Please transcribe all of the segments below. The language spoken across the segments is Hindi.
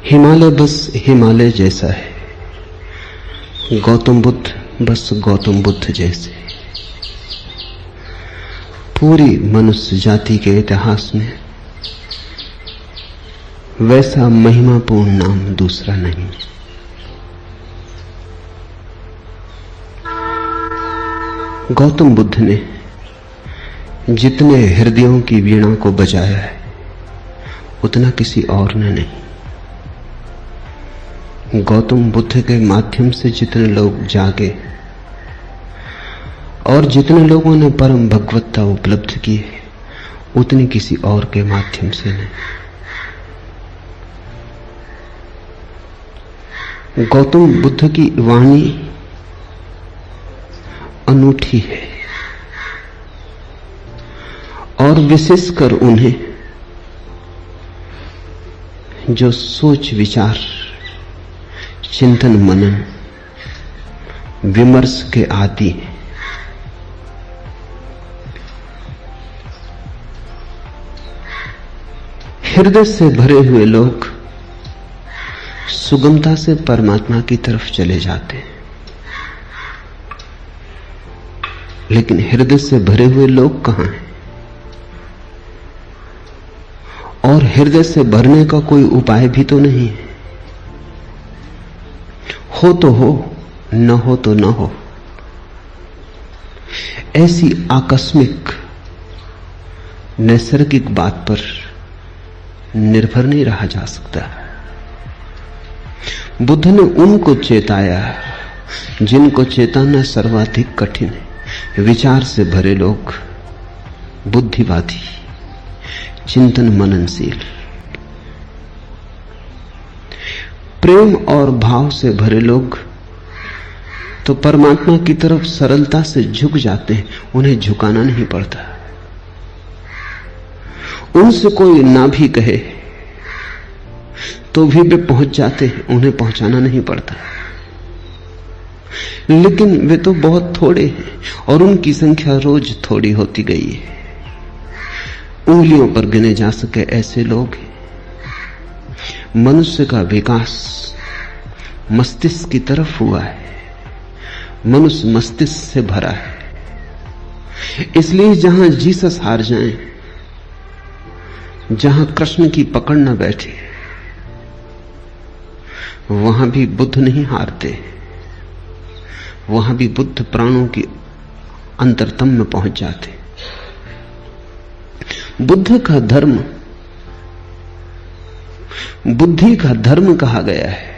हिमालय बस हिमालय जैसा है, गौतम बुद्ध बस गौतम बुद्ध जैसे। पूरी मनुष्य जाति के इतिहास में वैसा महिमापूर्ण नाम दूसरा नहीं। गौतम बुद्ध ने जितने हृदयों की वीणा को बजाया है उतना किसी और ने नहीं। गौतम बुद्ध के माध्यम से जितने लोग जागे और जितने लोगों ने परम भगवत्ता उपलब्ध की है उतनी किसी और के माध्यम से नहीं। गौतम बुद्ध की वाणी अनूठी है और विशेषकर उन्हें जो सोच विचार चिंतन मनन विमर्श के आदि हैं। हृदय से भरे हुए लोग सुगमता से परमात्मा की तरफ चले जाते हैं, लेकिन हृदय से भरे हुए लोग कहां हैं? और हृदय से भरने का कोई उपाय भी तो नहीं है। हो तो हो, न हो तो न हो। ऐसी आकस्मिक नैसर्गिक बात पर निर्भर नहीं रहा जा सकता। बुद्ध ने उनको चेताया जिनको चेताना सर्वाधिक कठिन है। विचार से भरे लोग, बुद्धिवादी, चिंतन मननशील, प्रेम और भाव से भरे लोग तो परमात्मा की तरफ सरलता से झुक जाते हैं। उन्हें झुकाना नहीं पड़ता। उनसे कोई ना भी कहे तो भी वे पहुंच जाते हैं, उन्हें पहुंचाना नहीं पड़ता। लेकिन वे तो बहुत थोड़े हैं और उनकी संख्या रोज थोड़ी होती गई है। उंगलियों पर गिने जा सके ऐसे लोग हैं। मनुष्य का विकास मस्तिष्क की तरफ हुआ है। मनुष्य मस्तिष्क से भरा है। इसलिए जहां जीसस हार जाएं, जहां कृष्ण की पकड़ न बैठे, वहां भी बुद्ध नहीं हारते। वहां भी बुद्ध प्राणों की अंतरतम में पहुंच जाते। बुद्ध का धर्म बुद्धि का धर्म कहा गया है।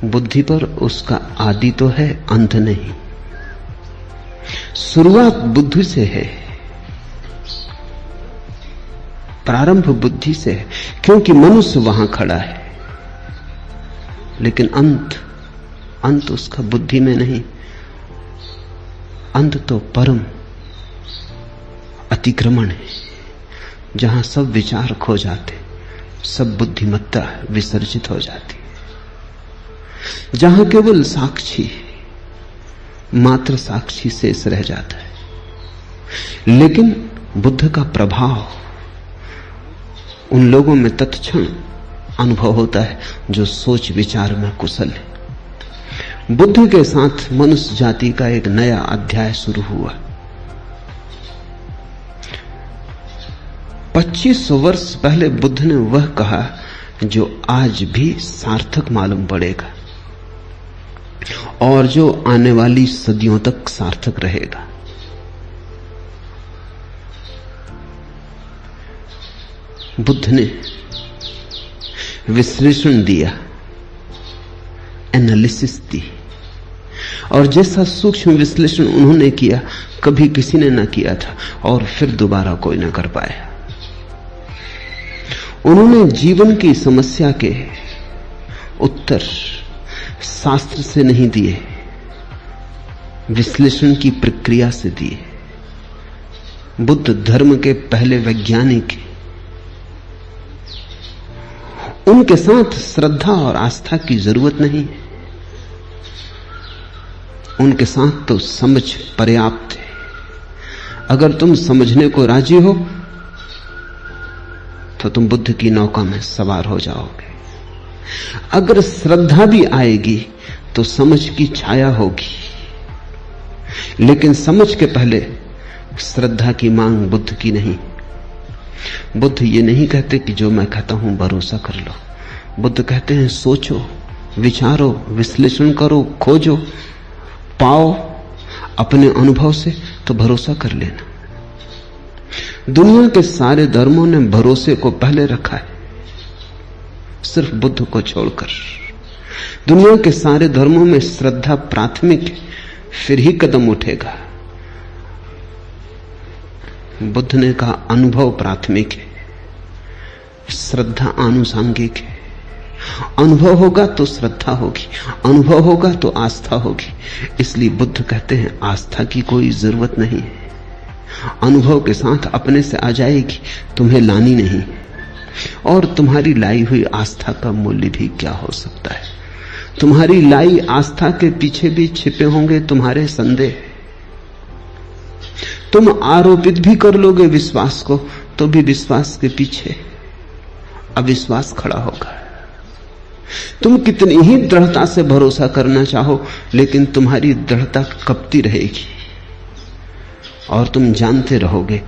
बुद्धि पर उसका आदि तो है, अंत नहीं। शुरुआत बुद्धि से है, प्रारंभ बुद्धि से है, क्योंकि मनुष्य वहां खड़ा है। लेकिन अंत उसका बुद्धि में नहीं। अंत तो परम अतिक्रमण है, जहां सब विचार खो जाते, सब बुद्धिमत्ता विसर्जित हो जाती, जहां केवल साक्षी, मात्र साक्षी शेष रह जाता है। लेकिन बुद्ध का प्रभाव उन लोगों में तत्क्षण अनुभव होता है जो सोच विचार में कुशल है। बुद्ध के साथ मनुष्य जाति का एक नया अध्याय शुरू हुआ। 2500 वर्ष पहले बुद्ध ने वह कहा जो आज भी सार्थक मालूम पड़ेगा और जो आने वाली सदियों तक सार्थक रहेगा। बुद्ध ने विश्लेषण दिया, एनालिसिस दी, और जैसा सूक्ष्म विश्लेषण उन्होंने किया कभी किसी ने ना किया था और फिर दोबारा कोई ना कर पाया। उन्होंने जीवन की समस्या के उत्तर शास्त्र से नहीं दिए, विश्लेषण की प्रक्रिया से दिए। बुद्ध धर्म के पहले वैज्ञानिक हैं। उनके साथ श्रद्धा और आस्था की जरूरत नहीं है। उनके साथ तो समझ पर्याप्त है। अगर तुम समझने को राजी हो तो तुम बुद्ध की नौका में सवार हो जाओगे। अगर श्रद्धा भी आएगी तो समझ की छाया होगी, लेकिन समझ के पहले श्रद्धा की मांग बुद्ध की नहीं। बुद्ध ये नहीं कहते कि जो मैं कहता हूं भरोसा कर लो। बुद्ध कहते हैं सोचो, विचारो, विश्लेषण करो, खोजो, पाओ अपने अनुभव से, तो भरोसा कर लेना। दुनिया के सारे धर्मों ने भरोसे को पहले रखा है, सिर्फ बुद्ध को छोड़कर। दुनिया के सारे धर्मों में श्रद्धा प्राथमिक है, फिर ही कदम उठेगा। बुद्ध ने कहा अनुभव प्राथमिक है, श्रद्धा आनुषांगिक है। अनुभव होगा तो श्रद्धा होगी, अनुभव होगा तो आस्था होगी। इसलिए बुद्ध कहते हैं आस्था की कोई जरूरत नहीं है, अनुभव के साथ अपने से आ जाएगी, तुम्हें लानी नहीं। और तुम्हारी लाई हुई आस्था का मूल्य भी क्या हो सकता है? तुम्हारी लाई आस्था के पीछे भी छिपे होंगे तुम्हारे संदेह। तुम आरोपित भी कर लोगे विश्वास को, तो भी विश्वास के पीछे अविश्वास खड़ा होगा। तुम कितनी ही दृढ़ता से भरोसा करना चाहो, लेकिन तुम्हारी दृढ़ता कपती रहेगी और तुम जानते रहोगे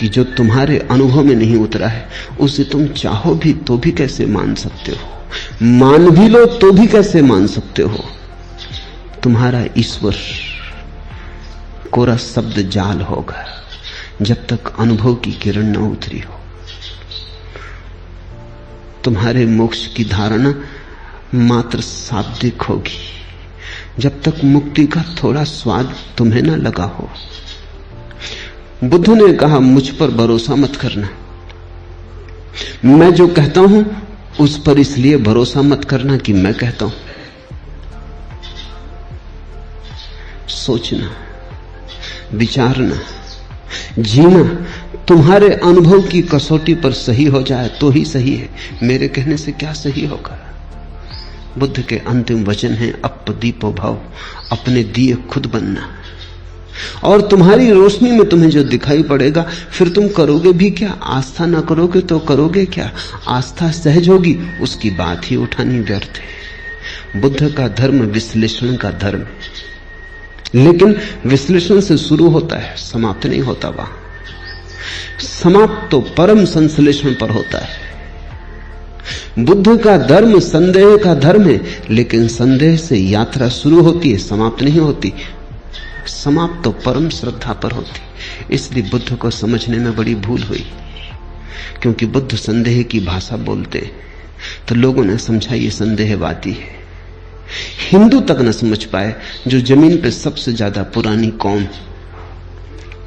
कि जो तुम्हारे अनुभव में नहीं उतरा है उसे तुम चाहो भी तो भी कैसे मान सकते हो, मान भी लो तो भी कैसे मान सकते हो। तुम्हारा ईश्वर कोरा शब्द जाल होगा जब तक अनुभव की किरण न उतरी हो। तुम्हारे मोक्ष की धारणा मात्र शाब्दिक होगी जब तक मुक्ति का थोड़ा स्वाद तुम्हें न लगा हो। बुद्ध ने कहा मुझ पर भरोसा मत करना, मैं जो कहता हूं उस पर इसलिए भरोसा मत करना कि मैं कहता हूं। सोचना, विचारना, जीना तुम्हारे अनुभव की कसौटी पर सही हो जाए तो ही सही है, मेरे कहने से क्या सही होगा। बुद्ध के अंतिम वचन हैं अपदीपो भव, अपने दिए खुद बनना। और तुम्हारी रोशनी में तुम्हें जो दिखाई पड़ेगा फिर तुम करोगे भी क्या? आस्था ना करोगे तो करोगे क्या? आस्था सहज होगी, उसकी बात ही उठानी व्यर्थ है। बुद्ध का धर्म विश्लेषण का धर्म है, लेकिन विश्लेषण से शुरू होता है, समाप्त नहीं होता। वहां समाप्त तो परम संश्लेषण पर होता है। बुद्ध का धर्म संदेह का धर्म है, लेकिन संदेह से यात्रा शुरू होती है, समाप्त नहीं होती। समाप्त तो परम श्रद्धा पर होती। इसलिए बुद्ध को समझने में बड़ी भूल हुई, क्योंकि बुद्ध संदेह की भाषा बोलते तो लोगों ने समझा ये संदेहवादी है। हिंदू तक न समझ पाए, जो जमीन पे सबसे ज्यादा पुरानी कौम।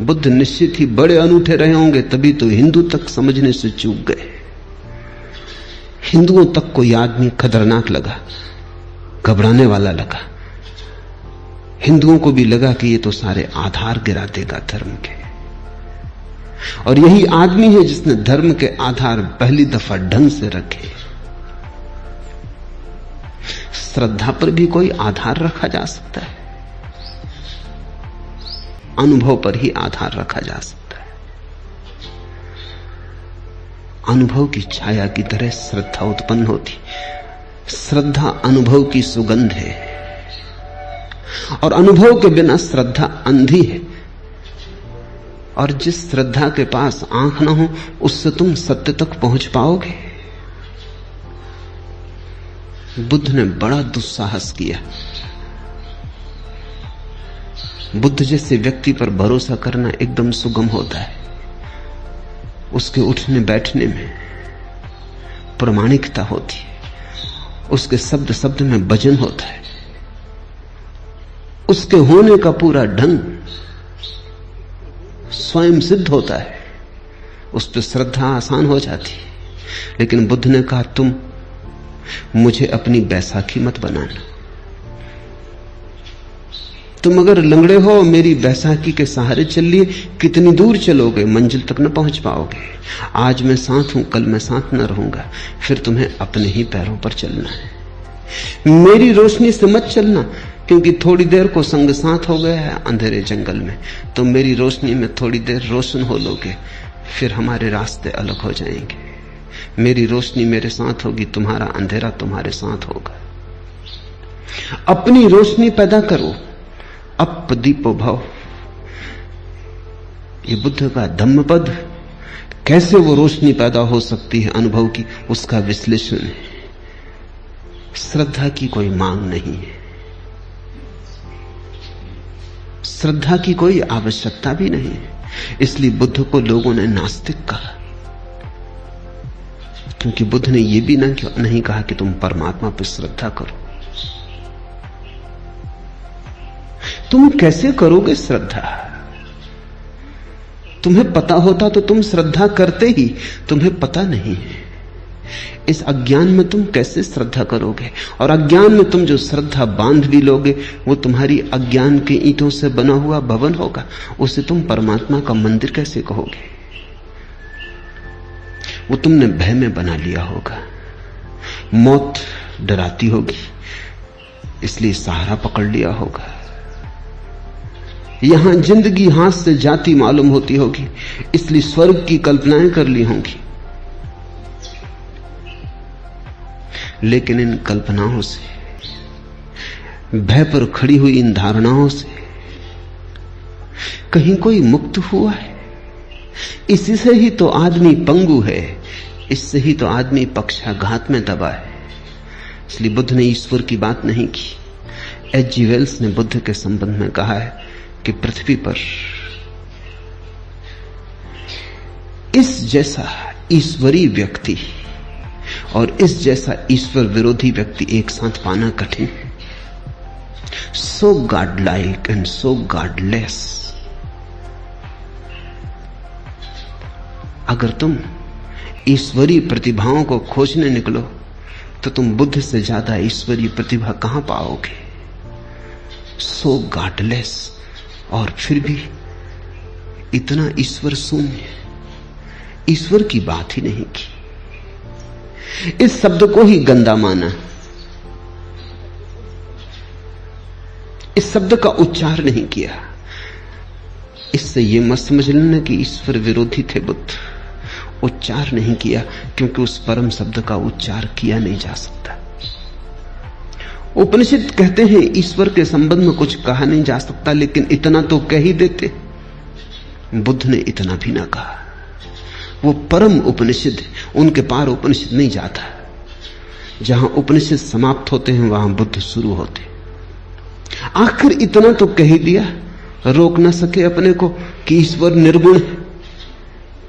बुद्ध निश्चित ही बड़े अनूठे रहे होंगे, तभी तो हिंदू तक समझने से चूक गए। हिंदुओं तक कोई आदमी खतरनाक लगा, घबराने वाला लगा। हिंदुओं को भी लगा कि ये तो सारे आधार गिरा देगा धर्म के। और यही आदमी है जिसने धर्म के आधार पहली दफा ढंग से रखे। श्रद्धा पर भी कोई आधार रखा जा सकता है, अनुभव पर ही आधार रखा जा सकता है। अनुभव की छाया की तरह श्रद्धा उत्पन्न होती। श्रद्धा अनुभव की सुगंध है, और अनुभव के बिना श्रद्धा अंधी है। और जिस श्रद्धा के पास आंख ना हो उससे तुम सत्य तक पहुंच पाओगे? बुद्ध ने बड़ा दुस्साहस किया। बुद्ध जैसे व्यक्ति पर भरोसा करना एकदम सुगम होता है। उसके उठने बैठने में प्रामाणिकता होती है, उसके शब्द शब्द में वजन होता है, उसके होने का पूरा ढंग स्वयं सिद्ध होता है। उस पर श्रद्धा आसान हो जाती है। लेकिन बुद्ध ने कहा तुम मुझे अपनी बैसाखी मत बनाना। तुम अगर लंगड़े हो, मेरी बैसाखी के सहारे चल लिए, कितनी दूर चलोगे? मंजिल तक न पहुंच पाओगे। आज मैं साथ हूं, कल मैं साथ न रहूंगा, फिर तुम्हें अपने ही पैरों पर चलना है। मेरी रोशनी से मत चलना, क्योंकि थोड़ी देर को संग साथ हो गया है अंधेरे जंगल में, तो मेरी रोशनी में थोड़ी देर रोशन हो लोगे, फिर हमारे रास्ते अलग हो जाएंगे। मेरी रोशनी मेरे साथ होगी, तुम्हारा अंधेरा तुम्हारे साथ होगा। अपनी रोशनी पैदा करो, अप दीपो भव। ये बुद्ध का धम्मपद, कैसे वो रोशनी पैदा हो सकती है अनुभव की, उसका विश्लेषण है। श्रद्धा की कोई मांग नहीं है, श्रद्धा की कोई आवश्यकता भी नहीं है। इसलिए बुद्ध को लोगों ने नास्तिक कहा, क्योंकि बुद्ध ने यह भी नहीं कहा कि तुम परमात्मा पर श्रद्धा करो। तुम कैसे करोगे श्रद्धा? तुम्हें पता होता तो तुम श्रद्धा करते ही, तुम्हें पता नहीं है। इस अज्ञान में तुम कैसे श्रद्धा करोगे? और अज्ञान में तुम जो श्रद्धा बांध भी लोगे, वो तुम्हारी अज्ञान के ईंटों से बना हुआ भवन होगा। उसे तुम परमात्मा का मंदिर कैसे कहोगे? वो तुमने भय में बना लिया होगा। मौत डराती होगी, इसलिए सहारा पकड़ लिया होगा। यहां जिंदगी हाथ से जाती मालूम होती होगी, इसलिए स्वर्ग की कल्पनाएं कर ली होंगी। लेकिन इन कल्पनाओं से, भय पर खड़ी हुई इन धारणाओं से कहीं कोई मुक्त हुआ है? इसी से ही तो आदमी पंगु है, इससे ही तो आदमी पक्षाघात में दबा है। इसलिए बुद्ध ने ईश्वर की बात नहीं की। H.G. वेल्स ने बुद्ध के संबंध में कहा है कि पृथ्वी पर इस जैसा ईश्वरी व्यक्ति और इस जैसा ईश्वर विरोधी व्यक्ति एक साथ पाना कठिन है। So godlike and so godless. अगर तुम ईश्वरीय प्रतिभाओं को खोजने निकलो तो तुम बुद्ध से ज्यादा ईश्वरीय प्रतिभा कहां पाओगे? सो गॉडलेस, और फिर भी इतना ईश्वर शून्य, ईश्वर की बात ही नहीं की। इस शब्द को ही गंदा माना, इस शब्द का उच्चार नहीं किया। इससे यह मत समझ लेना कि ईश्वर विरोधी थे बुद्ध। उच्चार नहीं किया क्योंकि उस परम शब्द का उच्चार किया नहीं जा सकता। उपनिषद कहते हैं ईश्वर के संबंध में कुछ कहा नहीं जा सकता, लेकिन इतना तो कह ही देते। बुद्ध ने इतना भी ना कहा। वो परम उपनिषद, उनके पार उपनिषद नहीं जाता। जहां उपनिषद समाप्त होते हैं वहां बुद्ध शुरू होते। आखिर इतना तो कह ही दिया, रोक ना सके अपने को कि ईश्वर निर्गुण है,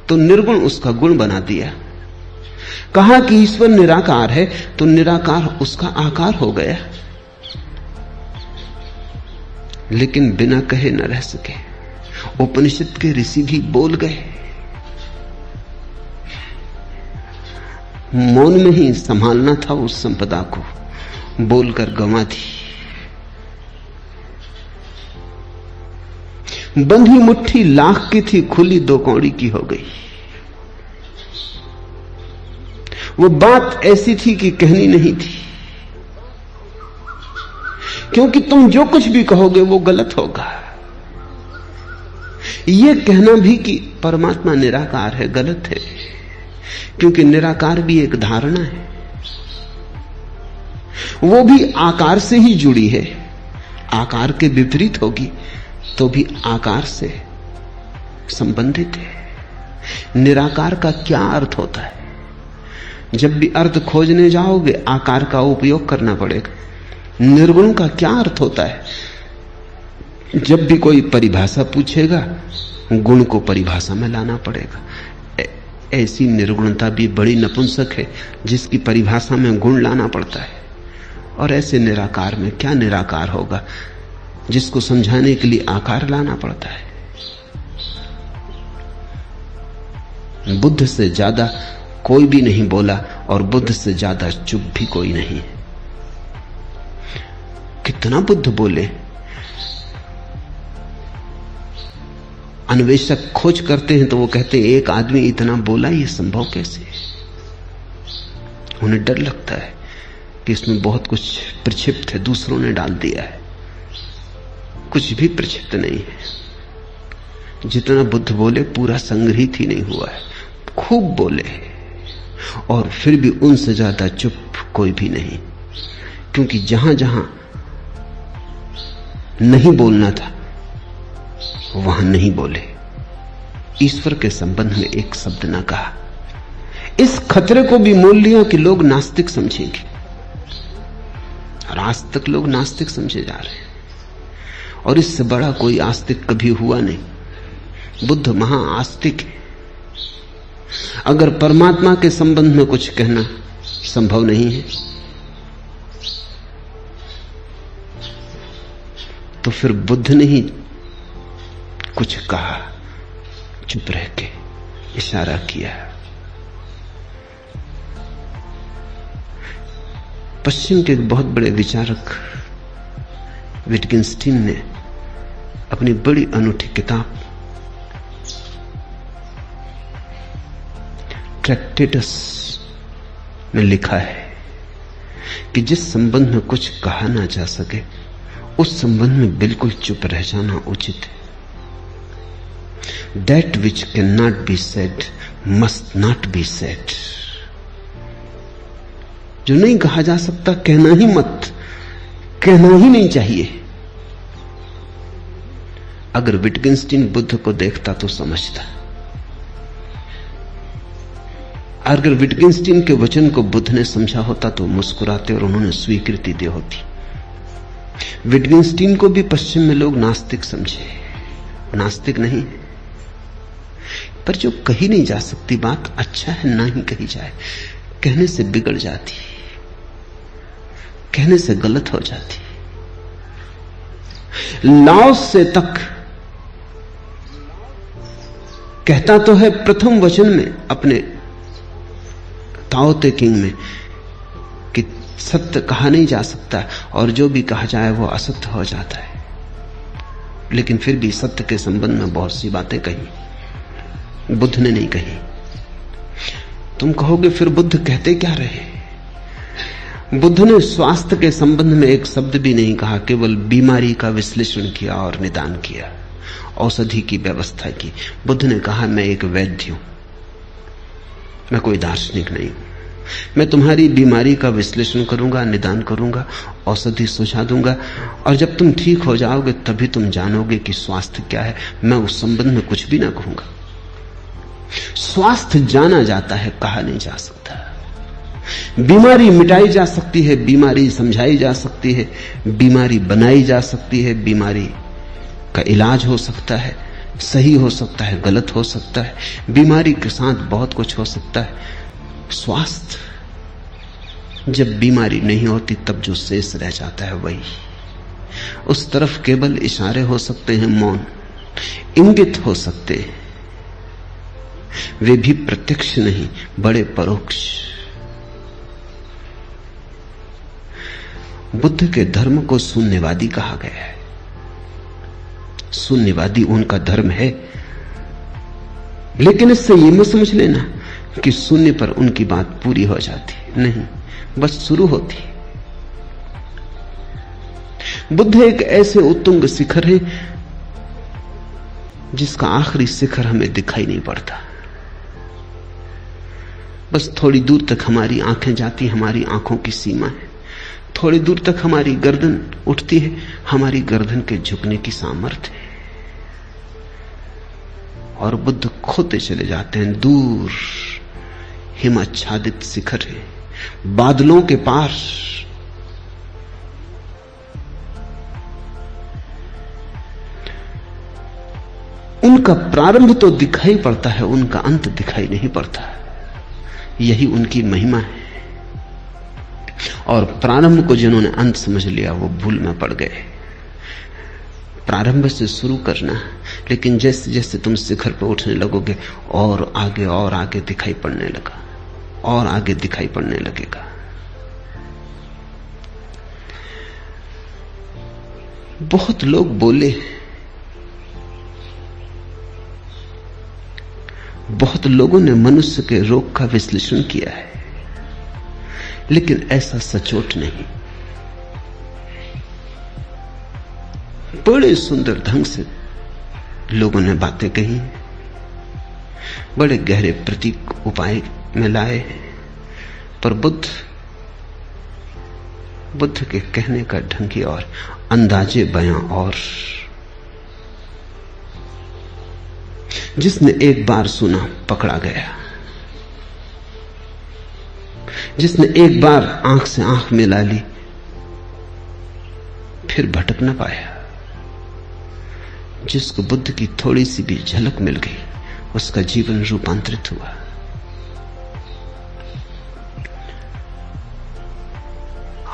तो निर्गुण उसका गुण बना दिया। कहा कि ईश्वर निराकार है, तो निराकार उसका आकार हो गया। लेकिन बिना कहे न रह सके। उपनिषद के ऋषि भी बोल गए, मौन में ही संभालना था उस संपदा को, बोलकर गंवा दी। बंधी मुट्ठी लाख की थी, खुली दो कौड़ी की हो गई। वो बात ऐसी थी कि कहनी नहीं थी, क्योंकि तुम जो कुछ भी कहोगे वो गलत होगा। ये कहना भी कि परमात्मा निराकार है गलत है, क्योंकि निराकार भी एक धारणा है, वो भी आकार से ही जुड़ी है। आकार के विपरीत होगी तो भी आकार से संबंधित है। निराकार का क्या अर्थ होता है? जब भी अर्थ खोजने जाओगे आकार का उपयोग करना पड़ेगा। निर्गुण का क्या अर्थ होता है? जब भी कोई परिभाषा पूछेगा गुण को परिभाषा में लाना पड़ेगा। ऐसी निर्गुणता भी बड़ी नपुंसक है जिसकी परिभाषा में गुण लाना पड़ता है। और ऐसे निराकार में क्या निराकार होगा जिसको समझाने के लिए आकार लाना पड़ता है। बुद्ध से ज्यादा कोई भी नहीं बोला और बुद्ध से ज्यादा चुप भी कोई नहीं। कितना बुद्ध बोले। अन्वेषक खोज करते हैं तो वो कहते हैं एक आदमी इतना बोला, ये संभव कैसे? उन्हें डर लगता है कि इसमें बहुत कुछ प्रक्षिप्त है, दूसरों ने डाल दिया है। कुछ भी प्रक्षिप्त नहीं है। जितना बुद्ध बोले पूरा संग्रहित ही नहीं हुआ है। खूब बोले और फिर भी उनसे ज्यादा चुप कोई भी नहीं, क्योंकि जहां जहां नहीं बोलना था वहां नहीं बोले। ईश्वर के संबंध में एक शब्द ना कहा। इस खतरे को भी मोल लिया कि लोग नास्तिक समझेंगे, और आज तक लोग नास्तिक समझे जा रहे हैं, और इससे बड़ा कोई आस्तिक कभी हुआ नहीं। बुद्ध महाआस्तिक है। अगर परमात्मा के संबंध में कुछ कहना संभव नहीं है तो फिर बुद्ध ने ही कुछ कहा, चुप रह के इशारा किया। पश्चिम के एक बहुत बड़े विचारक विटगेंस्टीन ने अपनी बड़ी अनूठी किताब ट्रैक्टेटस में लिखा है कि जिस संबंध में कुछ कहा ना जा सके उस संबंध में बिल्कुल चुप रह जाना उचित है। That which cannot be said must not be said। जो नहीं कहा जा सकता कहना ही मत, कहना ही नहीं चाहिए। अगर विटगेंस्टीन बुद्ध को देखता तो समझता, अगर विटगेंस्टीन के वचन को बुद्ध ने समझा होता तो मुस्कुराते और उन्होंने स्वीकृति दी होती। विटगेंस्टीन को भी पश्चिम में लोग नास्तिक समझे, नास्तिक नहीं, पर जो कही नहीं जा सकती बात अच्छा है ना ही कही जाए। कहने से बिगड़ जाती, कहने से गलत हो जाती। लाओस से तक कहता तो है प्रथम वचन में अपने ताओ ते किंग में कि सत्य कहा नहीं जा सकता और जो भी कहा जाए वो असत्य हो जाता है, लेकिन फिर भी सत्य के संबंध में बहुत सी बातें कही, बुद्ध ने नहीं कही। तुम कहोगे फिर बुद्ध कहते क्या रहे? बुद्ध ने स्वास्थ्य के संबंध में एक शब्द भी नहीं कहा, केवल बीमारी का विश्लेषण किया और निदान किया, औषधि की व्यवस्था की। बुद्ध ने कहा मैं एक वैद्य हूं, मैं कोई दार्शनिक नहीं हूं। मैं तुम्हारी बीमारी का विश्लेषण करूंगा, निदान करूंगा, औषधि सुझा दूंगा, और जब तुम ठीक हो जाओगे तभी तुम जानोगे कि स्वास्थ्य क्या है। मैं उस संबंध में कुछ भी ना कहूंगा। स्वास्थ्य जाना जाता है, कहा नहीं जा सकता। बीमारी मिटाई जा सकती है, बीमारी समझाई जा सकती है, बीमारी बनाई जा सकती है, बीमारी का इलाज हो सकता है, सही हो सकता है, गलत हो सकता है, बीमारी के साथ बहुत कुछ हो सकता है। स्वास्थ्य, जब बीमारी नहीं होती तब जो शेष रह जाता है वही, उस तरफ केवल इशारे हो सकते हैं, मौन, इंगित हो सकते हैं, वे भी प्रत्यक्ष नहीं, बड़े परोक्ष। बुद्ध के धर्म को शून्यवादी कहा गया है। शून्यवादी उनका धर्म है, लेकिन इससे यह मत समझ लेना कि शून्य पर उनकी बात पूरी हो जाती, नहीं, बस शुरू होती। बुद्ध एक ऐसे उत्तुंग शिखर है जिसका आखिरी शिखर हमें दिखाई नहीं पड़ता। बस थोड़ी दूर तक हमारी आंखें जाती, हमारी आंखों की सीमा है। थोड़ी दूर तक हमारी गर्दन उठती है, हमारी गर्दन के झुकने की सामर्थ्य है। और बुद्ध खोते चले जाते हैं, दूर हिमाच्छादित शिखर है, बादलों के पार। उनका प्रारंभ तो दिखाई पड़ता है, उनका अंत दिखाई नहीं पड़ता। यही उनकी महिमा है। और प्रारंभ को जिन्होंने अंत समझ लिया वो भूल में पड़ गए। प्रारंभ से शुरू करना, लेकिन जैसे जैसे तुम शिखर पर उठने लगोगे और आगे दिखाई पड़ने लगा, और आगे दिखाई पड़ने लगेगा। बहुत लोग बोले, बहुत लोगों ने मनुष्य के रोग का विश्लेषण किया है, लेकिन ऐसा सचोट नहीं। बड़े सुंदर ढंग से लोगों ने बातें कही, बड़े गहरे प्रतीक उपाय में लाए, पर बुद्ध के कहने का ढंग ही और, अंदाजे बयां और। जिसने एक बार सुना पकड़ा गया, जिसने एक बार आंख से आंख मिला ली फिर भटक न पाया। जिसको बुद्ध की थोड़ी सी भी झलक मिल गई उसका जीवन रूपांतरित हुआ।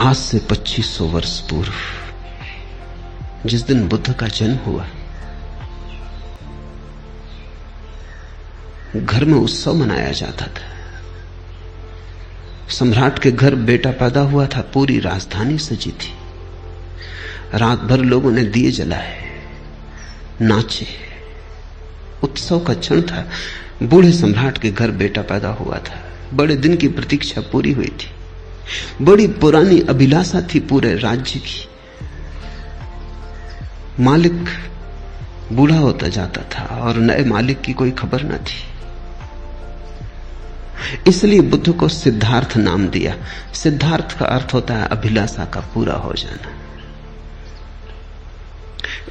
आज से 2500 वर्ष पूर्व जिस दिन बुद्ध का जन्म हुआ, घर में उत्सव मनाया जाता था। सम्राट के घर बेटा पैदा हुआ था, पूरी राजधानी सजी थी। रात भर लोगों ने दिए जलाए, नाचे, उत्सव का क्षण था। बूढ़े सम्राट के घर बेटा पैदा हुआ था, बड़े दिन की प्रतीक्षा पूरी हुई थी। बड़ी पुरानी अभिलाषा थी पूरे राज्य की। मालिक बूढ़ा होता जाता था और नए मालिक की कोई खबर न थी। इसलिए बुद्ध को सिद्धार्थ नाम दिया। सिद्धार्थ का अर्थ होता है अभिलाषा का पूरा हो जाना।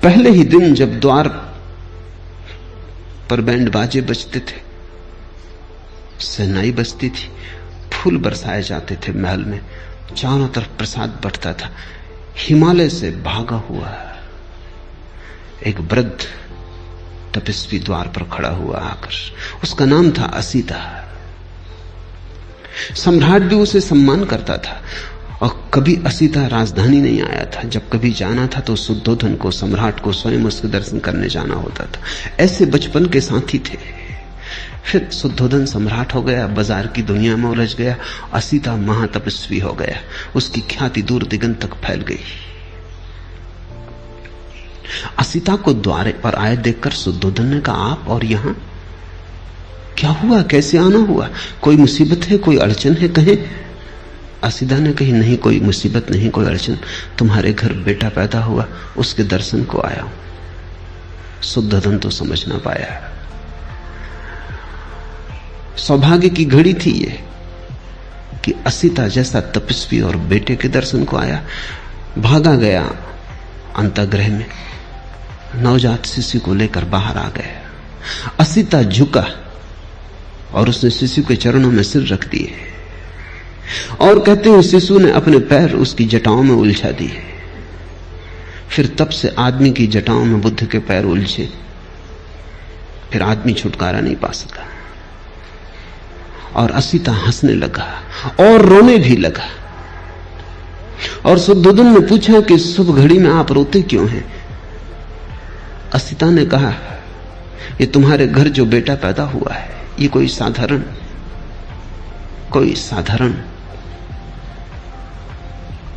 पहले ही दिन जब द्वार पर बैंड बाजे बजते थे, शहनाई बजती थी, फूल बरसाए जाते थे महल में, चारों तरफ प्रसाद बंटता था, हिमालय से भागा हुआ एक वृद्ध तपस्वी द्वार पर खड़ा हुआ आकर। उसका नाम था असीता। सम्राट भी उसे सम्मान करता था और कभी असीता राजधानी नहीं आया था। जब कभी जाना था तो शुद्धोधन को, सम्राट को स्वयं उसके दर्शन करने जाना होता था। ऐसे बचपन के साथी थे। फिर शुद्धोधन सम्राट हो गया, बाजार की दुनिया में उलझ गया। असीता महातपस्वी हो गया, उसकी ख्याति दूर दिगंत तक फैल गई। असीता को द्वारे पर आए देखकर शुद्धोधन ने कहा, आप और यहां क्या हुआ, कैसे आना हुआ? कोई मुसीबत है, कोई अड़चन है? कहें। असीता ने कही, नहीं कोई मुसीबत नहीं, कोई अड़चन, तुम्हारे घर बेटा पैदा हुआ, उसके दर्शन को आया हूं। शुद्धोधन तो समझ ना पाया। सौभाग्य की घड़ी थी ये कि असीता जैसा तपस्वी और बेटे के दर्शन को आया। भागा गया अंतःगृह में, नवजात शिशु को लेकर बाहर आ गया। असीता झुका और उसने शिशु के चरणों में सिर रख दिए और कहते हैं शिशु ने अपने पैर उसकी जटाओं में उलझा दिए। फिर तब से आदमी की जटाओं में बुद्ध के पैर उलझे। फिर आदमी छुटकारा नहीं पा सका और असीता हंसने लगा और रोने भी लगा। और शुद्धोधन ने पूछा कि शुभ घड़ी में आप रोते क्यों हैं? असीता ने कहा, ये तुम्हारे घर जो बेटा पैदा हुआ है, ये कोई साधारण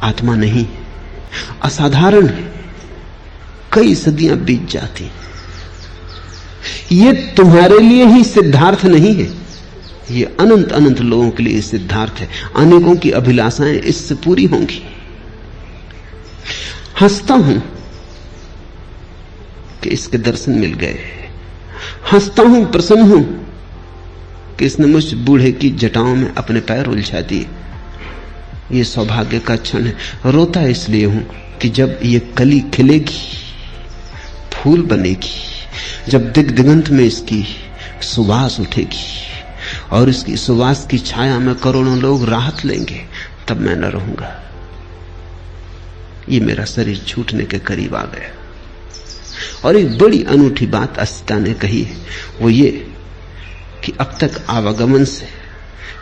आत्मा नहीं, असाधारण है। कई सदियां बीत जाती, ये तुम्हारे लिए ही सिद्धार्थ नहीं है, ये अनंत अनंत लोगों के लिए सिद्धार्थ है। अनेकों की अभिलाषाएं इससे पूरी होंगी। हंसता हूं कि इसके दर्शन मिल गए, हंसता हूं, प्रसन्न हूं कि इसने मुझ बूढ़े की जटाओं में अपने पैर उलझा दिए। ये सौभाग्य का क्षण है। रोता इसलिए हूं कि जब ये कली खिलेगी, फूल बनेगी, जब दिग दिगंत में इसकी सुवास उठेगी और इसकी सुवास की छाया में करोड़ों लोग राहत लेंगे, तब मैं न रहूंगा। ये मेरा शरीर छूटने के करीब आ गया। और एक बड़ी अनूठी बात असीता ने कही है, वो ये कि अब तक आवागमन से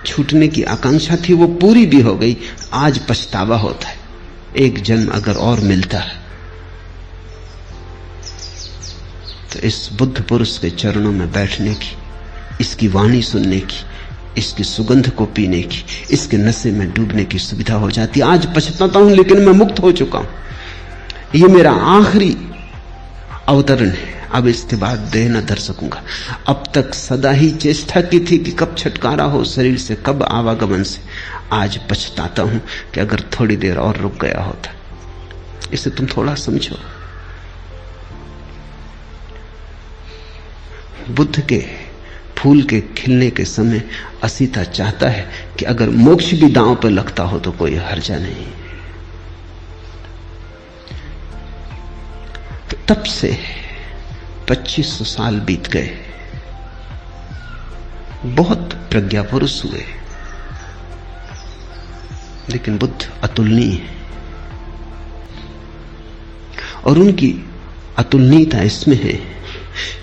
छूटने की आकांक्षा थी, वो पूरी भी हो गई। आज पछतावा होता है, एक जन्म अगर और मिलता है तो इस बुद्ध पुरुष के चरणों में बैठने की, इसकी वाणी सुनने की, इसकी सुगंध को पीने की, इसके नशे में डूबने की सुविधा हो जाती। आज पछताता हूं, लेकिन मैं मुक्त हो चुका हूं। ये मेरा आखिरी अवतरण है, अब इसके बाद देह न धर सकूंगा। अब तक सदा ही चेष्टा की थी कि कब छुटकारा हो शरीर से, कब आवागमन से। आज पछताता हूं कि अगर थोड़ी देर और रुक गया होता। इसे तुम थोड़ा समझो। बुद्ध के फूल के खिलने के समय असीता चाहता है कि अगर मोक्ष भी दांव पर लगता हो तो कोई हर्जा नहीं। तो तब से 2500 साल बीत गए, बहुत प्रज्ञा पुरुष हुए, लेकिन बुद्ध अतुलनीय है। और उनकी अतुलनीयता इसमें है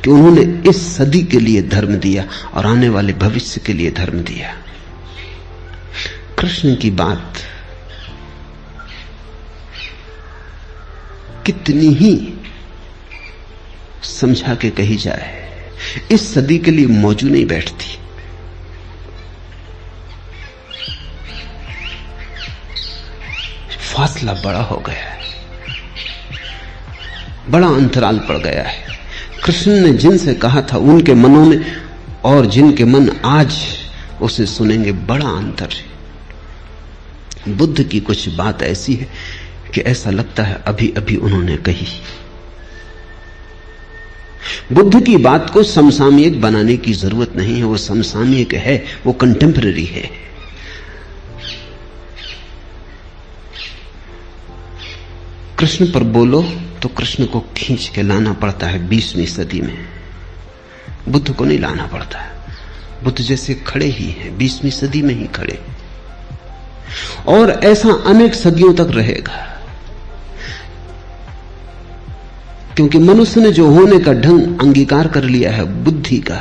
कि उन्होंने इस सदी के लिए धर्म दिया और आने वाले भविष्य के लिए धर्म दिया। कृष्ण की बात कितनी ही समझा के कही जाए, इस सदी के लिए मौजू नहीं बैठती। फासला बड़ा हो गया है, बड़ा अंतराल पड़ गया है। कृष्ण ने जिनसे कहा था उनके मनों में और जिनके मन आज उसे सुनेंगे, बड़ा अंतर है। बुद्ध की कुछ बात ऐसी है कि ऐसा लगता है अभी अभी उन्होंने कही। बुद्ध की बात को समसामयिक बनाने की जरूरत नहीं है, वो समसामयिक है, वो कंटेम्पररी है। कृष्ण पर बोलो तो कृष्ण को खींच के लाना पड़ता है 20वीं सदी में, बुद्ध को नहीं लाना पड़ता है। बुद्ध जैसे खड़े ही हैं, 20वीं सदी में ही खड़े, और ऐसा अनेक सदियों तक रहेगा, क्योंकि मनुष्य ने जो होने का ढंग अंगीकार कर लिया है बुद्धि का,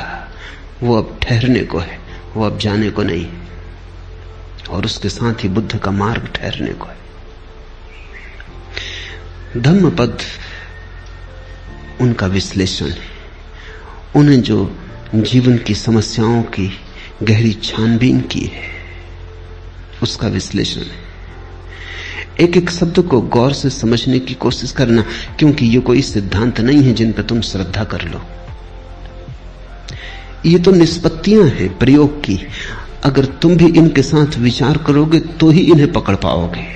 वो अब ठहरने को है, वो अब जाने को नहीं। और उसके साथ ही बुद्ध का मार्ग ठहरने को है। धम्मपद उनका विश्लेषण है, उन्हें जो जीवन की समस्याओं की गहरी छानबीन की है उसका विश्लेषण है। एक एक शब्द को गौर से समझने की कोशिश करना, क्योंकि ये कोई सिद्धांत नहीं है जिन पर तुम श्रद्धा कर लो। ये तो निष्पत्तियां हैं प्रयोग की। अगर तुम भी इनके साथ विचार करोगे तो ही इन्हें पकड़ पाओगे।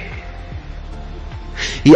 ये